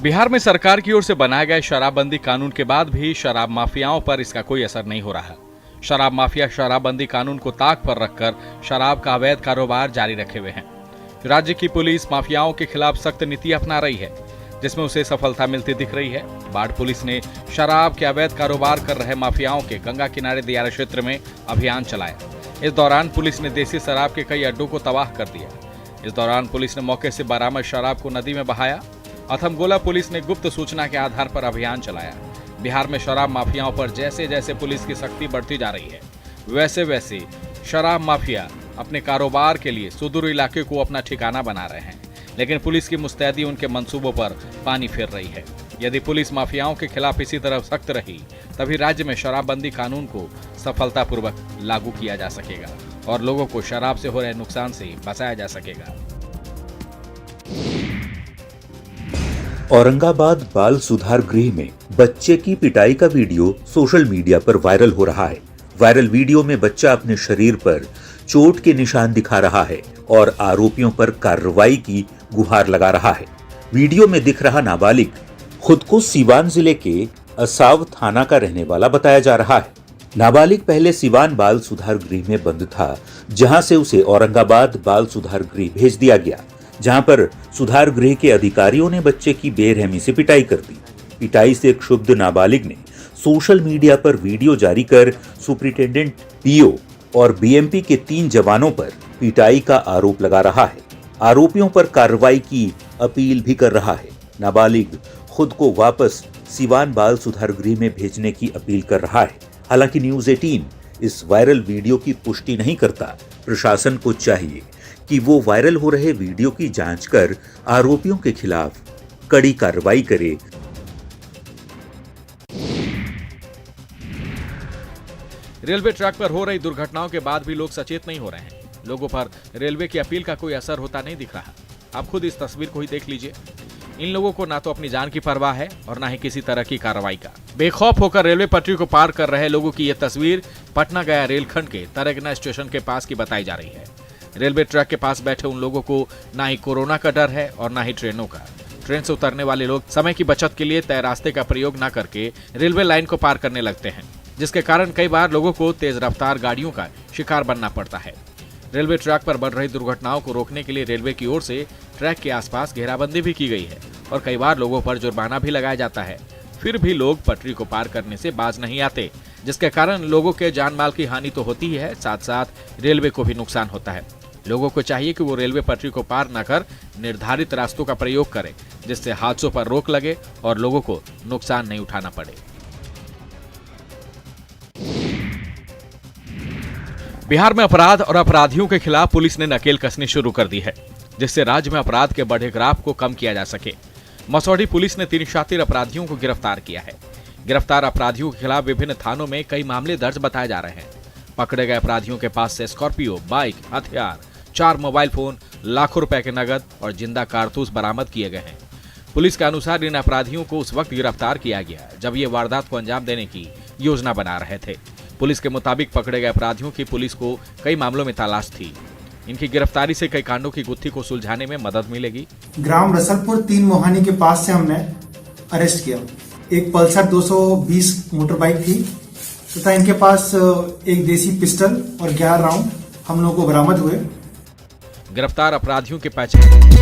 बिहार में सरकार की ओर से बनाए गए शराबबंदी कानून के बाद भी शराब माफियाओं पर इसका कोई असर नहीं हो रहा। शराब माफिया शराबबंदी कानून को ताक पर रखकर शराब का अवैध कारोबार जारी रखे हुए हैं। राज्य की पुलिस माफियाओं के खिलाफ सख्त नीति अपना रही है, जिसमें उसे सफलता मिलती दिख रही है। बाढ़ पुलिस ने शराब के अवैध कारोबार कर रहे माफियाओं के गंगा किनारे दियारा क्षेत्र में अभियान चलाया। इस दौरान पुलिस ने देसी शराब के कई अड्डों को तबाह कर दिया। इस दौरान पुलिस ने मौके से बरामद शराब को नदी में बहाया। अथमगोला पुलिस ने गुप्त सूचना के आधार पर अभियान चलाया। बिहार में शराब माफियाओं पर जैसे जैसे पुलिस की सख्ती बढ़ती जा रही है, वैसे वैसे शराब माफिया अपने कारोबार के लिए सुदूर इलाके को अपना ठिकाना बना रहे हैं, लेकिन पुलिस की मुस्तैदी उनके मंसूबों पर पानी फेर रही है। यदि पुलिस माफियाओं के खिलाफ इसी तरह सख्त रही, तभी राज्य में शराबबंदी कानून को सफलतापूर्वक लागू किया जा सकेगा और लोगों को शराब से हो रहे नुकसान से बचाया जा सकेगा। औरंगाबाद बाल सुधार गृह में बच्चे की पिटाई का वीडियो सोशल मीडिया पर वायरल हो रहा है। वायरल वीडियो में बच्चा अपने शरीर पर चोट के निशान दिखा रहा है और आरोपियों पर कार्रवाई की गुहार लगा रहा है। वीडियो में दिख रहा नाबालिग खुद को सीवान जिले के असाव थाना का रहने वाला बताया जा रहा है। नाबालिग पहले सीवान बाल सुधार गृह में बंद था, जहां से उसे औरंगाबाद बाल सुधार गृह भेज दिया गया, जहां पर सुधार गृह के अधिकारियों ने बच्चे की बेरहमी से पिटाई कर दी। पिटाई से क्षुब्ध नाबालिग ने सोशल मीडिया पर वीडियो जारी कर सुपरिटेंडेंट पीओ और बीएमपी के 3 जवानों पर पिटाई का आरोप लगा रहा है। आरोपियों पर कार्रवाई की अपील भी कर रहा है। नाबालिग खुद को वापस सीवान बाल सुधार गृह में भेजने की अपील कर रहा है। हालांकि न्यूज़ 18 इस वायरल वीडियो की पुष्टि नहीं करता। प्रशासन को चाहिए कि वो वायरल हो रहे वीडियो की जांच कर आरोपियों के खिलाफ कड़ी कार्रवाई करे। रेलवे ट्रैक पर हो रही दुर्घटनाओं के बाद भी लोग सचेत नहीं हो रहे हैं। लोगों पर रेलवे की अपील का कोई असर होता नहीं दिख रहा। आप खुद इस तस्वीर को ही देख लीजिए। इन लोगों को ना तो अपनी जान की परवाह है और ना ही किसी तरह की कार्रवाई का। बेखौफ होकर रेलवे पटरी को पार कर रहे लोगों की यह तस्वीर पटना गया रेलखंड के तरगना स्टेशन के पास की बताई जा रही है। रेलवे ट्रैक के पास बैठे उन लोगों को ना ही कोरोना का डर है और ना ही ट्रेनों का। ट्रेन से उतरने वाले लोग समय की बचत के लिए तय रास्ते का प्रयोग न करके रेलवे लाइन को पार करने लगते हैं, जिसके कारण कई बार लोगों को तेज रफ्तार गाड़ियों का शिकार बनना पड़ता है। रेलवे ट्रैक पर बढ़ रही दुर्घटनाओं को रोकने के लिए रेलवे की ओर से ट्रैक के आसपास घेराबंदी भी की गई है और कई बार लोगों पर जुर्माना भी लगाया जाता है। फिर भी लोग पटरी को पार करने से बाज नहीं आते, जिसके कारण लोगों के जान माल की हानि तो होती ही है, साथ साथ रेलवे को भी नुकसान होता है। लोगों को चाहिए कि वो रेलवे पटरी को पार न कर निर्धारित रास्तों का प्रयोग करें, जिससे हादसों पर रोक लगे और लोगों को नुकसान नहीं उठाना पड़े। बिहार में अपराध और अपराधियों के खिलाफ पुलिस ने नकेल कसनी शुरू कर दी है, जिससे राज्य में अपराध के बढ़े ग्राफ को कम किया जा सके। मसौढ़ी पुलिस ने 3 शातिर अपराधियों को गिरफ्तार किया है। गिरफ्तार अपराधियों के खिलाफ विभिन्न थानों में कई मामले दर्ज बताए जा रहे हैं। पकड़े गए अपराधियों के पास से स्कॉर्पियो, बाइक, हथियार, 4 मोबाइल फोन, लाखों रुपए के नगद और जिंदा कारतूस बरामद किए गए हैं। पुलिस के अनुसार इन अपराधियों को उस वक्त गिरफ्तार किया गया जब ये वारदात को अंजाम देने की योजना बना रहे थे। पुलिस के मुताबिक पकड़े गए अपराधियों की पुलिस को कई मामलों में तलाश थी। इनकी गिरफ्तारी से कई कांडों की गुत्थी को सुलझाने में मदद मिलेगी। ग्राम रसलपुर 3 मोहानी के पास से हमने अरेस्ट किया। एक पल्सर 220 मोटर बाइक थी तथा इनके पास एक देसी पिस्टल और 11 राउंड हम लोगों को बरामद हुए। गिरफ्तार अपराधियों के पहचान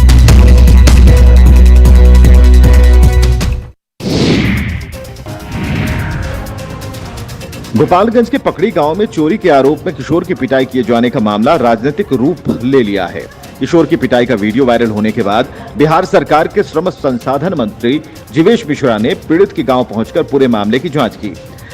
गोपालगंज के पकड़ी गांव में चोरी के आरोप में किशोर की पिटाई किए जाने का मामला राजनीतिक रूप ले लिया है। किशोर की पिटाई का वीडियो वायरल होने के बाद बिहार सरकार के श्रम संसाधन मंत्री जीवेश मिश्रा ने पीड़ित के गांव पहुंचकर पूरे मामले की जांच की।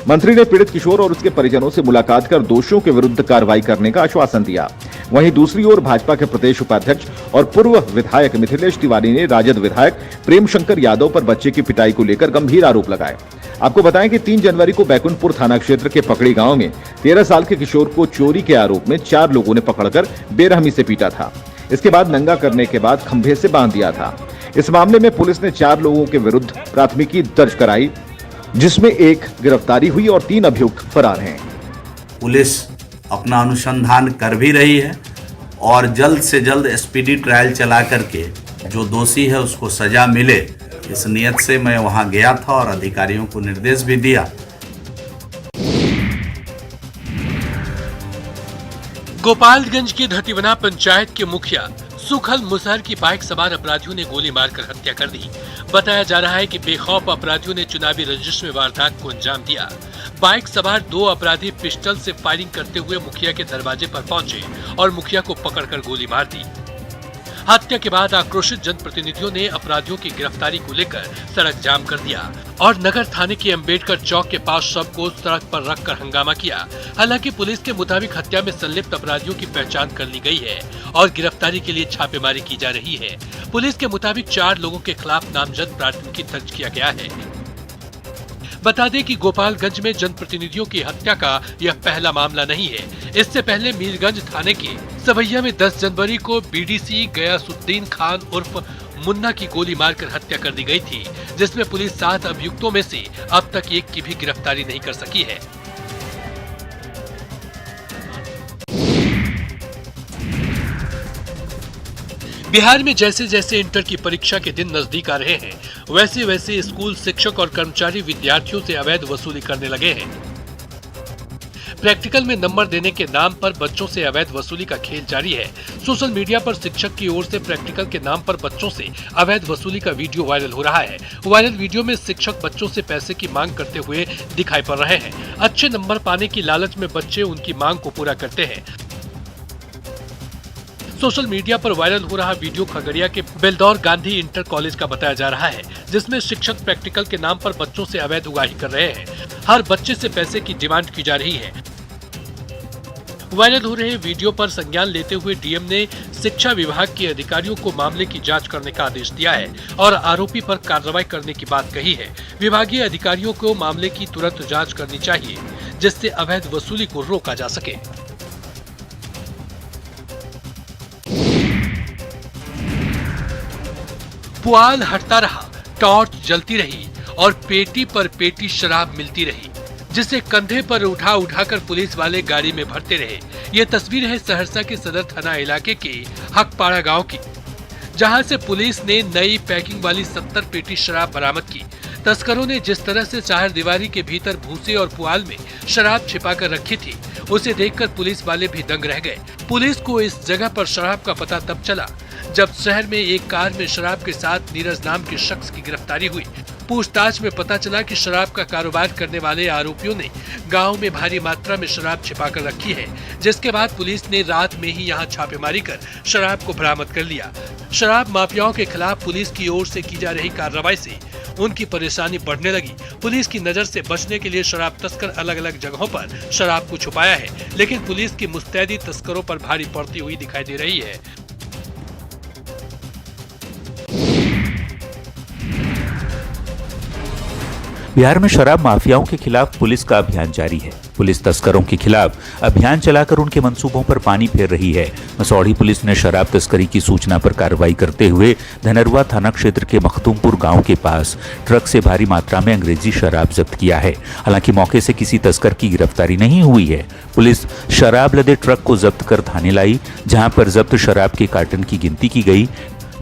मंत्री ने पीड़ित किशोर और उसके परिजनों से मुलाकात कर दोषियों के विरुद्ध कार्रवाई करने का आश्वासन दिया। वहीं दूसरी ओर भाजपा के प्रदेश उपाध्यक्ष और पूर्व विधायक मिथिलेश तिवारी ने राजद विधायक प्रेम शंकर यादव पर बच्चे की पिटाई को लेकर गंभीर आरोप लगाए। आपको बताएं कि 3 जनवरी को बैकुंठपुर थाना क्षेत्र के पकड़ी गांव में 13 साल के किशोर को चोरी के आरोप में 4 लोगों ने पकड़कर बेरहमी से पीटा था। इसके बाद नंगा करने के बाद खंभे से बांध दिया था। इस मामले में पुलिस ने 4 लोगों के विरुद्ध प्राथमिकी दर्ज कराई, जिसमें एक गिरफ्तारी हुई और 3 अभियुक्त फरार हैं। पुलिस अपना अनुसंधान कर भी रही है और जल्द से जल्द स्पीडी ट्रायल चला करके जो दोषी है उसको सजा मिले इस नियत से मैं वहां गया था और अधिकारियों को निर्देश भी दिया। गोपालगंज की धतीवना पंचायत के मुखिया सुखल मुसहर की बाइक सवार अपराधियों ने गोली मारकर हत्या कर दी। बताया जा रहा है कि बेखौफ अपराधियों ने चुनावी रंजिश में वारदात को अंजाम दिया। बाइक सवार 2 अपराधी पिस्टल से फायरिंग करते हुए मुखिया के दरवाजे पर पहुंचे और मुखिया को पकड़कर गोली मार दी। हत्या के बाद आक्रोशित जनप्रतिनिधियों ने अपराधियों की गिरफ्तारी को लेकर सड़क जाम कर दिया और नगर थाने के अंबेडकर चौक के पास शव को सड़क पर रखकर हंगामा किया। हालांकि पुलिस के मुताबिक हत्या में संलिप्त अपराधियों की पहचान कर ली गई है और गिरफ्तारी के लिए छापेमारी की जा रही है। पुलिस के मुताबिक 4 लोगों के खिलाफ नामजद प्राथमिकी दर्ज किया गया है। बता दें कि गोपालगंज में जनप्रतिनिधियों की हत्या का यह पहला मामला नहीं है। इससे पहले मीरगंज थाने के सवैया में 10 जनवरी को बीडीसी गयासुद्दीन खान उर्फ मुन्ना की गोली मारकर हत्या कर दी गई थी, जिसमें पुलिस 7 अभियुक्तों में से अब तक एक की भी गिरफ्तारी नहीं कर सकी है। बिहार में जैसे जैसे इंटर की परीक्षा के दिन नजदीक आ रहे हैं, वैसे वैसे स्कूल शिक्षक और कर्मचारी विद्यार्थियों से अवैध वसूली करने लगे हैं। प्रैक्टिकल में नंबर देने के नाम पर बच्चों से अवैध वसूली का खेल जारी है। सोशल मीडिया पर शिक्षक की ओर से प्रैक्टिकल के नाम पर बच्चों से अवैध वसूली का वीडियो वायरल हो रहा है। वायरल वीडियो में शिक्षक बच्चों से पैसे की मांग करते हुए दिखाई पड़ रहे हैं। अच्छे नंबर पाने की लालच में बच्चे उनकी मांग को पूरा करते हैं। सोशल मीडिया पर वायरल हो रहा वीडियो खगड़िया के बेलदौर गांधी इंटर कॉलेज का बताया जा रहा है, जिसमें शिक्षक प्रैक्टिकल के नाम पर बच्चों से अवैध उगाही कर रहे हैं। हर बच्चे से पैसे की डिमांड की जा रही है। वायरल हो रहे वीडियो पर संज्ञान लेते हुए डीएम ने शिक्षा विभाग के अधिकारियों को मामले की जांच करने का आदेश दिया है और आरोपी पर कार्रवाई करने की बात कही है। विभागीय अधिकारियों को मामले की तुरंत जांच करनी चाहिए, जिससे अवैध वसूली को रोका जा सके। पुआल हटता रहा, टॉर्च जलती रही और पेटी पर पेटी शराब मिलती रही, जिसे कंधे पर उठा उठाकर पुलिस वाले गाड़ी में भरते रहे। ये तस्वीर है सहरसा के सदर थाना इलाके के हकपाड़ा गांव की, जहां से पुलिस ने नई पैकिंग वाली 70 पेटी शराब बरामद की। तस्करों ने जिस तरह से चारदीवारी के भीतर भूसे और पुआल में शराब छिपाकर रखी थी, उसे देखकर पुलिस वाले भी दंग रह गए। पुलिस को इस जगह पर शराब का पता तब चला जब शहर में एक कार में शराब के साथ नीरज नाम के शख्स की गिरफ्तारी हुई। पूछताछ में पता चला कि शराब का कारोबार करने वाले आरोपियों ने गांव में भारी मात्रा में शराब छिपाकर रखी है, जिसके बाद पुलिस ने रात में ही यहां छापेमारी कर शराब को बरामद कर लिया। शराब माफियाओं के खिलाफ पुलिस की ओर से की जा रही कार्रवाई से उनकी परेशानी बढ़ने लगी। पुलिस की नजर से बचने के लिए शराब तस्कर अलग अलग जगहों पर शराब को छुपाया है, लेकिन पुलिस की मुस्तैदी तस्करों पर भारी पड़ती हुई दिखाई दे रही है। बिहार में शराब माफियाओं के खिलाफ पुलिस का अभियान जारी है। पुलिस तस्करों के खिलाफ अभियान चलाकर उनके मंसूबों पर पानी फेर रही है। मसौढ़ी पुलिस ने शराब तस्करी की सूचना पर कार्रवाई करते हुए धनरुआ थाना क्षेत्र के मखदूमपुर गांव के पास ट्रक से भारी मात्रा में अंग्रेजी शराब जब्त किया है। हालांकि मौके से किसी तस्कर की गिरफ्तारी नहीं हुई है। पुलिस शराब लदे ट्रक को जब्त कर थाने लाई, जहां पर जब्त शराब के कार्टन की गिनती की गई।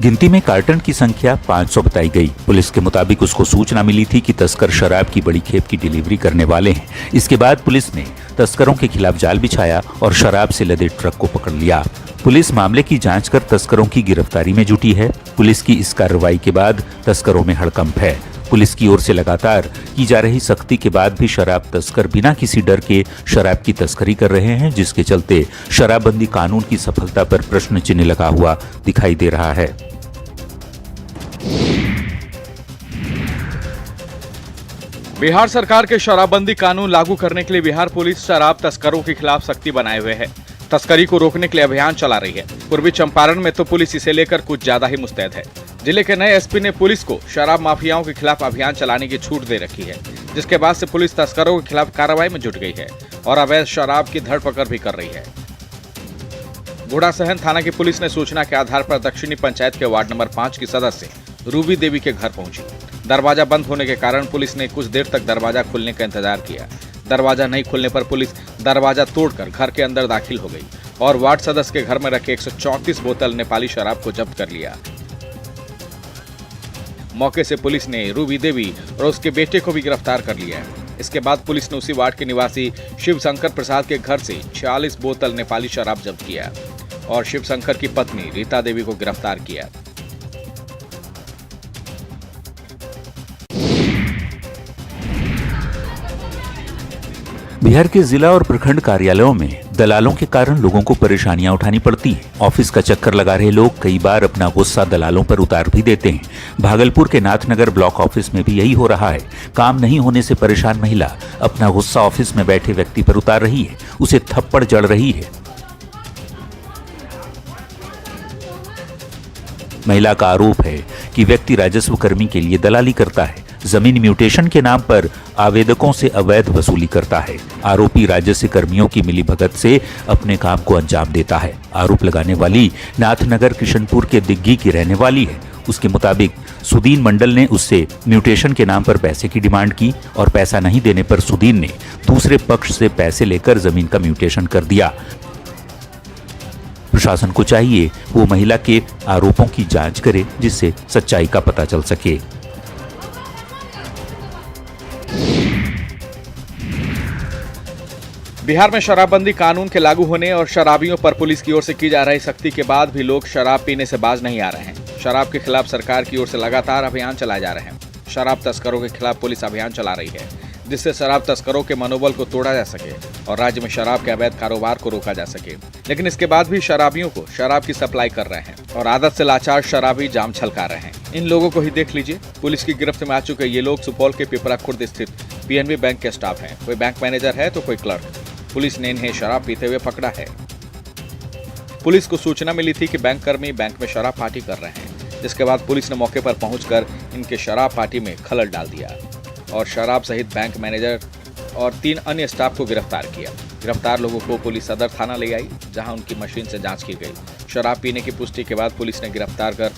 गिनती में कार्टन की संख्या 500 बताई गई। पुलिस के मुताबिक उसको सूचना मिली थी कि तस्कर शराब की बड़ी खेप की डिलीवरी करने वाले हैं। इसके बाद पुलिस ने तस्करों के खिलाफ जाल बिछाया और शराब से लदे ट्रक को पकड़ लिया। पुलिस मामले की जांच कर तस्करों की गिरफ्तारी में जुटी है। पुलिस की इस कार्रवाई के बाद तस्करों में हड़कंप है। पुलिस की ओर से लगातार की जा रही सख्ती के बाद भी शराब तस्कर बिना किसी डर के शराब की तस्करी कर रहे हैं, जिसके चलते शराबबंदी कानून की सफलता पर प्रश्न चिन्ह लगा हुआ दिखाई दे रहा है। बिहार सरकार के शराबबंदी कानून लागू करने के लिए बिहार पुलिस शराब तस्करों के खिलाफ सख्ती बनाए हुए है। तस्करी को रोकने के लिए अभियान चला रही है। पूर्वी चंपारण में तो पुलिस इसे लेकर कुछ ज्यादा ही मुस्तैद है। जिले के नए एसपी ने पुलिस को शराब माफियाओं के खिलाफ अभियान चलाने की छूट दे रखी है, जिसके बाद से पुलिस तस्करों के खिलाफ कार्रवाई में जुट गई है और अवैध शराब की धरपकड़ भी कर रही है। घोड़ासहन थाना की पुलिस ने सूचना के आधार पर दक्षिणी पंचायत के वार्ड नंबर 5 की सदस्य रूबी देवी के घर पहुंची। दरवाजा बंद होने के कारण पुलिस ने कुछ देर तक दरवाजा खुलने का इंतजार किया। दरवाजा नहीं खुलने पर पुलिस दरवाजा तोड़कर घर के अंदर दाखिल हो गई और वार्ड सदस्य के घर में रखे 134 बोतल नेपाली शराब को जब्त कर लिया। मौके से पुलिस ने रूबी देवी और उसके बेटे को भी गिरफ्तार कर लिया है। इसके बाद पुलिस ने उसी वार्ड के निवासी शिव शंकर प्रसाद के घर से 46 बोतल नेपाली शराब जब्त किया और शिव शंकर की पत्नी रीता देवी को गिरफ्तार किया। बिहार के जिला और प्रखंड कार्यालयों में दलालों के कारण लोगों को परेशानियां उठानी पड़ती हैं। ऑफिस का चक्कर लगा रहे लोग कई बार अपना गुस्सा दलालों पर उतार भी देते हैं। भागलपुर के नाथनगर ब्लॉक ऑफिस में भी यही हो रहा है। काम नहीं होने से परेशान महिला अपना गुस्सा ऑफिस में बैठे व्यक्ति पर उतार रही है, उसे थप्पड़ जड़ रही है। महिला का आरोप है कि व्यक्ति राजस्व कर्मी के लिए दलाली करता है, जमीन म्यूटेशन के नाम पर आवेदकों से अवैध वसूली करता है। आरोपी राजस्व कर्मियों की मिलीभगत से अपने काम को अंजाम देता है। आरोप लगाने वाली नाथनगर किशनपुर के दिग्गी की रहने वाली है। उसके मुताबिक सुदीन मंडल ने उससे म्यूटेशन के नाम पर पैसे की डिमांड की और पैसा नहीं देने पर सुदीन ने दूसरे पक्ष से पैसे लेकर जमीन का म्यूटेशन कर दिया। प्रशासन को चाहिए वो महिला के आरोपों की जांच करे, जिससे सच्चाई का पता चल सके। बिहार में शराबबंदी कानून के लागू होने और शराबियों पर पुलिस की ओर से की जा रही सख्ती के बाद भी लोग शराब पीने से बाज नहीं आ रहे हैं। शराब के खिलाफ सरकार की ओर से लगातार अभियान चलाए जा रहे हैं। शराब तस्करों के खिलाफ पुलिस अभियान चला रही है, जिससे शराब तस्करों के मनोबल को तोड़ा जा सके और राज्य में शराब के अवैध कारोबार को रोका जा सके। लेकिन इसके बाद भी शराबियों को शराब की सप्लाई कर रहे हैं और आदत से लाचार शराबी जाम छलका रहे हैं। इन लोगों को ही देख लीजिए। पुलिस की गिरफ्त में आ चुके ये लोग सुपौल के पिपरा खुर्द स्थित पीएनबी बैंक के स्टाफ हैं। कोई बैंक मैनेजर है तो कोई क्लर्क। पुलिस ने इन्हें शराब पीते हुए पकड़ा है। पुलिस को सूचना मिली थी कि बैंक कर्मी बैंक में शराब पार्टी कर रहे हैं, जिसके बाद पुलिस ने मौके पर पहुंचकर इनके शराब पार्टी में खलल डाल दिया और शराब सहित बैंक मैनेजर और 3 अन्य स्टाफ को गिरफ्तार किया। गिरफ्तार लोगों को पुलिस सदर थाना ले आई, जहां उनकी मशीन से जांच की गई। शराब पीने की पुष्टि के बाद पुलिस ने गिरफ्तार कर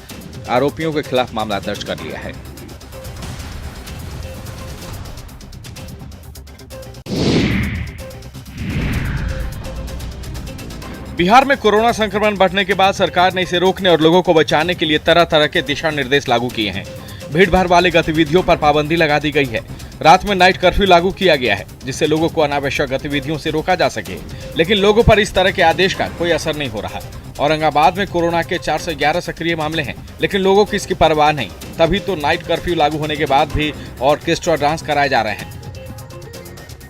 आरोपियों के खिलाफ मामला दर्ज कर लिया है। बिहार में कोरोना संक्रमण बढ़ने के बाद सरकार ने इसे रोकने और लोगों को बचाने के लिए तरह तरह के दिशा निर्देश लागू किए हैं। भीड़ भाड़ वाली गतिविधियों पर पाबंदी लगा दी गई है। रात में नाइट कर्फ्यू लागू किया गया है, जिससे लोगों को अनावश्यक गतिविधियों से रोका जा सके। लेकिन लोगों पर इस तरह के आदेश का कोई असर नहीं हो रहा। औरंगाबाद में कोरोना के 411 सक्रिय मामले हैं, लेकिन लोगों की इसकी परवाह नहीं। तभी तो नाइट कर्फ्यू लागू होने के बाद भी ऑर्केस्ट्रा डांस कराए जा रहे हैं।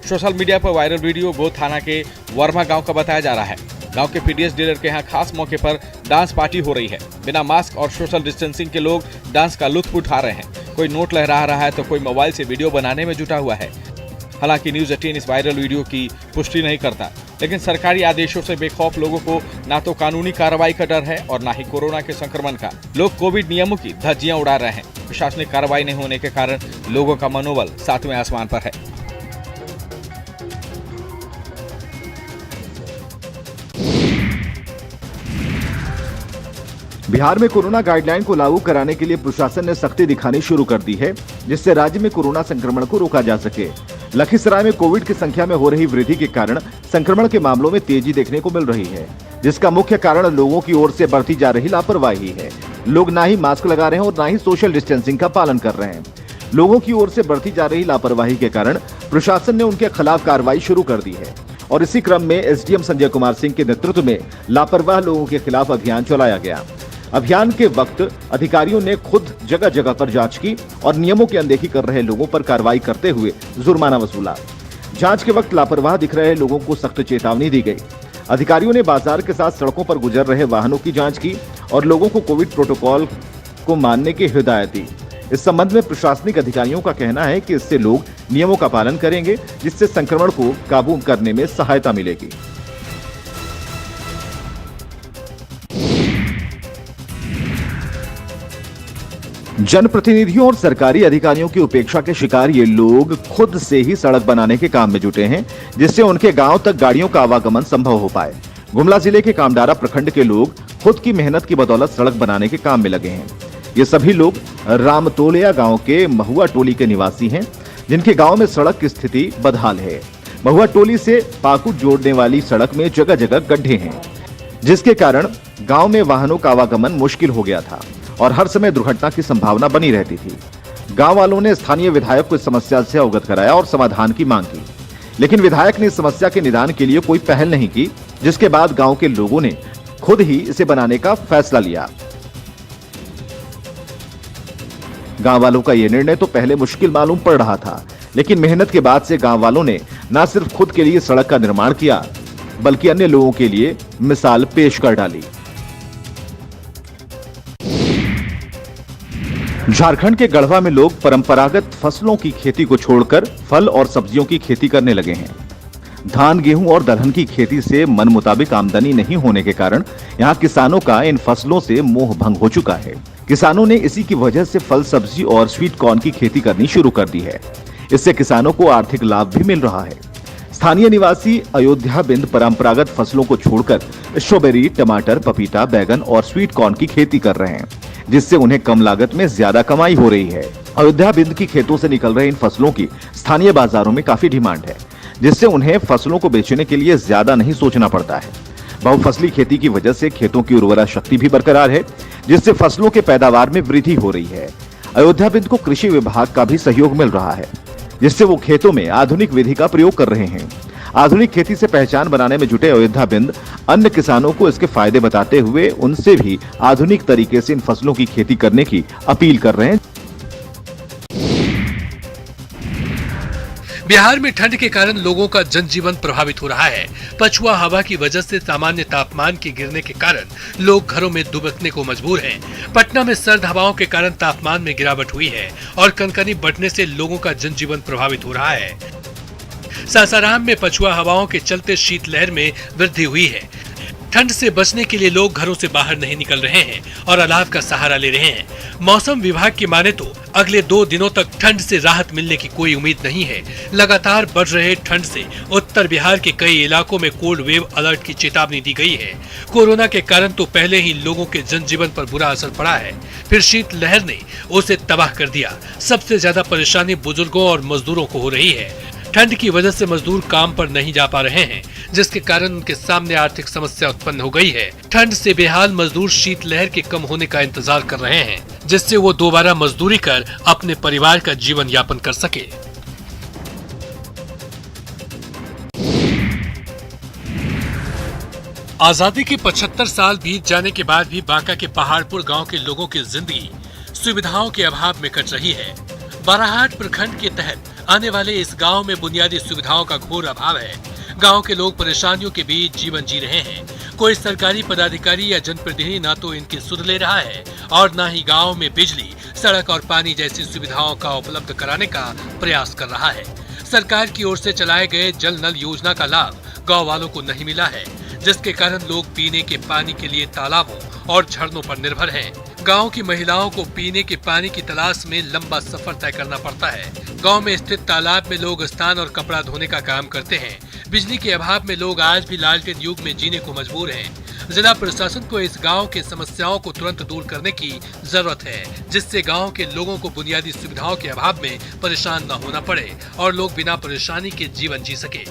सोशल मीडिया पर वायरल वीडियो गोद थाना के वर्मा गांव का बताया जा रहा है। गांव के पीडीएस डीलर के यहाँ खास मौके पर डांस पार्टी हो रही है। बिना मास्क और सोशल डिस्टेंसिंग के लोग डांस का लुत्फ उठा रहे हैं। कोई नोट लहरा रहा है तो कोई मोबाइल से वीडियो बनाने में जुटा हुआ है। हालांकि न्यूज 18 इस वायरल वीडियो की पुष्टि नहीं करता, लेकिन सरकारी आदेशों से बेखौफ लोगों को ना तो कानूनी कार्रवाई का डर है और ना ही कोरोना के संक्रमण का। लोग कोविड नियमों की धज्जियां उड़ा रहे हैं। प्रशासनिक कार्रवाई नहीं होने के कारण लोगों का मनोबल 7वें आसमान पर है। बिहार में कोरोना गाइडलाइन को लागू कराने के लिए प्रशासन ने सख्ती दिखानी शुरू कर दी है, जिससे राज्य में कोरोना संक्रमण को रोका जा सके। लखीसराय में कोविड की संख्या में हो रही वृद्धि के कारण संक्रमण के मामलों में तेजी देखने को मिल रही है, जिसका मुख्य कारण लोगों की ओर से बढ़ती जा रही लापरवाही है। लोग ना ही मास्क लगा रहे हैं और ना ही सोशल डिस्टेंसिंग का पालन कर रहे हैं। लोगों की ओर से बढ़ती जा रही लापरवाही के कारण प्रशासन ने उनके खिलाफ कार्रवाई शुरू कर दी है और इसी क्रम में एसडीएम संजय कुमार सिंह के नेतृत्व में लापरवाह लोगों के खिलाफ अभियान चलाया गया। अभियान के वक्त अधिकारियों ने खुद जगह जगह पर जांच की और नियमों की अनदेखी कर रहे लोगों पर कार्रवाई करते हुए जुर्माना वसूला। जांच के वक्त लापरवाह दिख रहे लोगों को सख्त चेतावनी दी गई। अधिकारियों ने बाजार के साथ सड़कों पर गुजर रहे वाहनों की जांच की और लोगों को कोविड प्रोटोकॉल को मानने की हिदायत दी। इस संबंध में प्रशासनिक अधिकारियों का कहना है कि इससे लोग नियमों का पालन करेंगे, जिससे संक्रमण को काबू करने में सहायता मिलेगी। जनप्रतिनिधियों और सरकारी अधिकारियों की उपेक्षा के शिकार ये लोग खुद से ही सड़क बनाने के काम में जुटे हैं, जिससे उनके गांव तक गाड़ियों का आवागमन संभव हो पाए। गुमला जिले के कामडारा प्रखंड के लोग खुद की मेहनत की बदौलत सड़क बनाने के काम में लगे हैं। ये सभी लोग रामतोलिया गांव के महुआ टोली के निवासी हैं, जिनके गांव में सड़क की स्थिति बदहाल है। महुआ टोली से पाकू जोड़ने वाली सड़क में जगह जगह गड्ढे हैं, जिसके कारण गांव में वाहनों का आवागमन मुश्किल हो गया था और हर समय दुर्घटना की संभावना बनी रहती थी। गांव वालों ने स्थानीय विधायक को इस समस्या से अवगत कराया और समाधान की मांग की, लेकिन विधायक ने इस समस्या के निदान के लिए कोई पहल नहीं की, जिसके बाद गांव के लोगों ने खुद ही इसे बनाने का फैसला लिया। गांव वालों का यह निर्णय तो पहले मुश्किल मालूम पड़ रहा था, लेकिन मेहनत के बाद से गांव वालों ने न सिर्फ खुद के लिए सड़क का निर्माण किया, बल्कि अन्य लोगों के लिए मिसाल पेश कर डाली। झारखंड के गढ़वा में लोग परंपरागत फसलों की खेती को छोड़कर फल और सब्जियों की खेती करने लगे हैं। धान, गेहूं और दलहन की खेती से मन मुताबिक आमदनी नहीं होने के कारण यहां किसानों का इन फसलों से मोह भंग हो चुका है। किसानों ने इसी की वजह से फल, सब्जी और स्वीट कॉर्न की खेती करनी शुरू कर दी है। इससे किसानों को आर्थिक लाभ भी मिल रहा है। स्थानीय निवासी अयोध्या बिंद परंपरागत फसलों को छोड़कर स्ट्रॉबेरी, टमाटर, पपीता, बैगन और स्वीट कॉर्न की खेती कर रहे हैं, जिससे उन्हें कम लागत में ज्यादा कमाई हो रही है। अयोध्या बिंद की खेतों से निकल रहे इन फसलों की स्थानीय बाजारों में काफी डिमांड है, जिससे उन्हें फसलों को बेचने के लिए ज्यादा नहीं सोचना पड़ता है। बहुफसली खेती की वजह से खेतों की उर्वरा शक्ति भी बरकरार है, जिससे फसलों के पैदावार में वृद्धि हो रही है। अयोध्या बिंद को कृषि विभाग का भी सहयोग मिल रहा है, जिससे वो खेतों में आधुनिक विधि का प्रयोग कर रहे हैं। आधुनिक खेती से पहचान बनाने में जुटे अयोध्या बिंद अन्य किसानों को इसके फायदे बताते हुए उनसे भी आधुनिक तरीके से इन फसलों की खेती करने की अपील कर रहे हैं। बिहार में ठंड के कारण लोगों का जनजीवन प्रभावित हो रहा है। पछुआ हवा की वजह से सामान्य तापमान के गिरने के कारण लोग घरों में दुबकने को मजबूर हैं। पटना में सर्द हवाओं के कारण तापमान में गिरावट हुई है और कनकनी बढ़ने से लोगों का जनजीवन प्रभावित हो रहा है। सासाराम में पछुआ हवाओं के चलते शीतलहर में वृद्धि हुई है। ठंड से बचने के लिए लोग घरों से बाहर नहीं निकल रहे हैं और अलाव का सहारा ले रहे हैं। मौसम विभाग की माने तो अगले 2 दिनों तक ठंड से राहत मिलने की कोई उम्मीद नहीं है। लगातार बढ़ रहे ठंड से उत्तर बिहार के कई इलाकों में कोल्ड वेव अलर्ट की चेतावनी दी गई है। कोरोना के कारण तो पहले ही लोगों के जनजीवन पर बुरा असर पड़ा है, फिर शीतलहर ने उसे तबाह कर दिया। सबसे ज्यादा परेशानी बुजुर्गों और मजदूरों को हो रही है। ठंड की वजह से मजदूर काम पर नहीं जा पा रहे हैं, जिसके कारण उनके सामने आर्थिक समस्या उत्पन्न हो गई है। ठंड से बेहाल मजदूर शीतलहर के कम होने का इंतजार कर रहे हैं, जिससे वो दोबारा मजदूरी कर अपने परिवार का जीवन यापन कर सके। आजादी के 75 साल बीत जाने के बाद भी बांका के पहाड़पुर गांव के लोगों की जिंदगी सुविधाओं के अभाव में कट रही है। बाराहाट प्रखंड के तहत आने वाले इस गांव में बुनियादी सुविधाओं का घोर अभाव है। गांव के लोग परेशानियों के बीच जीवन जी रहे हैं। कोई सरकारी पदाधिकारी या जनप्रतिनिधि ना तो इनकी सुध ले रहा है और न ही गांव में बिजली, सड़क और पानी जैसी सुविधाओं का उपलब्ध कराने का प्रयास कर रहा है। सरकार की ओर से चलाए गए जल नल योजना का लाभ गांव वालों को नहीं मिला है, जिसके कारण लोग पीने के पानी के लिए तालाबों और झरनों पर निर्भर हैं। गांव की महिलाओं को पीने के पानी की तलाश में लंबा सफर तय करना पड़ता है। गांव में स्थित तालाब में लोग स्नान और कपड़ा धोने का काम करते हैं। बिजली के अभाव में लोग आज भी लालटेन युग में जीने को मजबूर हैं। जिला प्रशासन को इस गांव के समस्याओं को तुरंत दूर करने की जरूरत है, जिससे गांव के लोगों को बुनियादी सुविधाओं के अभाव में परेशान न होना पड़े और लोग बिना परेशानी के जीवन जी सके।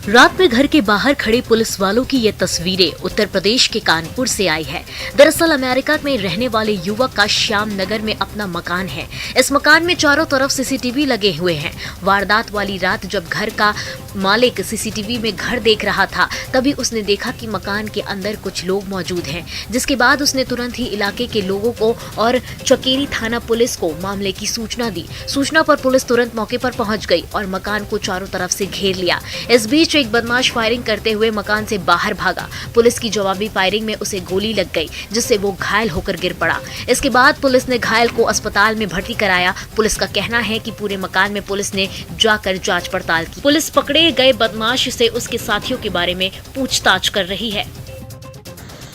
रात में घर के बाहर खड़े पुलिस वालों की ये तस्वीरें उत्तर प्रदेश के कानपुर से आई है। दरअसल अमेरिका में रहने वाले युवक का श्याम नगर में अपना मकान है। इस मकान में चारों तरफ सीसीटीवी लगे हुए हैं। वारदात वाली रात जब घर का मालिक सीसीटीवी में घर देख रहा था, तभी उसने देखा कि मकान के अंदर कुछ लोग मौजूद हैं, जिसके बाद उसने तुरंत ही इलाके के लोगों को और चकेरी थाना पुलिस को मामले की सूचना दी। सूचना पर पुलिस तुरंत मौके पर पहुंच गई और मकान को चारों तरफ से घेर लिया। इस बीच एक बदमाश फायरिंग करते हुए मकान से बाहर भागा। पुलिस की जवाबी फायरिंग में उसे गोली लग गई, जिससे वो घायल होकर गिर पड़ा। इसके बाद पुलिस ने घायल को अस्पताल में भर्ती कराया। पुलिस का कहना है कि पूरे मकान में पुलिस ने जाकर जांच पड़ताल की। पुलिस पकड़े गए बदमाश से उसके साथियों के बारे में पूछताछ कर रही है।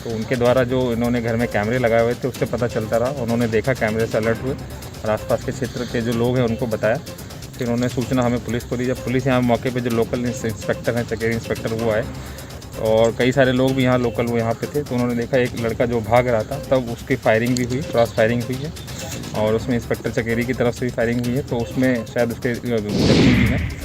तो उनके द्वारा जो इन्होंने घर में कैमरे लगाए हुए थे उससे पता चलता रहा। उन्होंने देखा, कैमरे से अलर्ट हुए और आसपास के क्षेत्र के जो लोग हैं उनको बताया। फिर उन्होंने सूचना हमें पुलिस को दी। जब पुलिस यहाँ मौके पे जो लोकल इंस्पेक्टर हैं, चकेरी इंस्पेक्टर, वो आए और कई सारे लोग भी यहाँ लोकल वो यहाँ पे थे, तो उन्होंने देखा एक लड़का जो भाग रहा था, तब उसकी फायरिंग भी हुई, क्रॉस फायरिंग हुई है और उसमें इंस्पेक्टर चकेरी की तरफ से भी फायरिंग हुई है। तो उसमें शायद उसके जख्मी भी हैं।